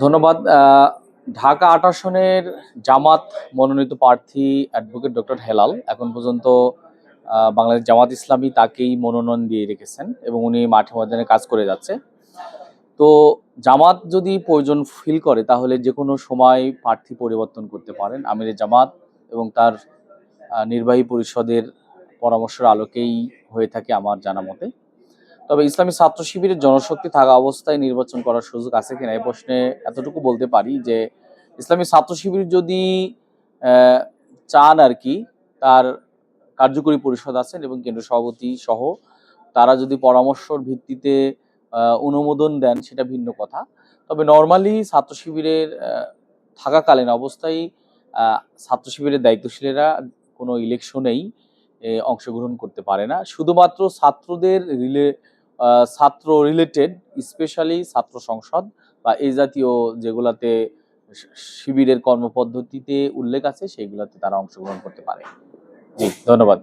ধন্যবাদ। ঢাকা ৮ আসনের জামাত মনোনীত প্রার্থী অ্যাডভোকেট ডক্টর হেলাল এখন পর্যন্ত বাংলাদেশ জামাত ইসলামী তাকেই মনোনয়ন দিয়ে রেখেছেন এবং উনি মাঠে ময়দানে কাজ করে যাচ্ছে। তো জামাত যদি প্রয়োজন ফিল করে তাহলে যে কোনো সময় প্রার্থী পরিবর্তন করতে পারেন। আমিরে জামাত এবং তার নির্বাহী পরিষদের পরামর্শের আলোকেই হয়ে থাকে আমার জানা মতে। তবে ইসলামী ছাত্র শিবিরের জনশক্তি থাকা অবস্থায় নির্বাচন করার সুযোগ আছে কিনা এই প্রশ্নে এতটুকু বলতে পারি যে ইসলামী ছাত্র শিবির যদি চান আর কি, তার কার্যকরী পরিষদ আছেন এবং কেন্দ্র সভাপতি সহ তারা যদি পরামর্শর ভিত্তিতে অনুমোদন দেন সেটা ভিন্ন কথা। তবে নর্মালি ছাত্র শিবিরের থাকাকালীন অবস্থায় ছাত্র শিবিরের দায়িত্বশীলেরা কোনো ইলেকশনেই অংশগ্রহণ করতে পারে না। শুধুমাত্র ছাত্র রিলেটেড স্পেশালি ছাত্র সংসদ বা এই জাতীয় যেগুলাতে শিবিরের কর্মপদ্ধতিতে উল্লেখ আছে সেইগুলাতে তারা অংশগ্রহণ করতে পারে। জি, ধন্যবাদ।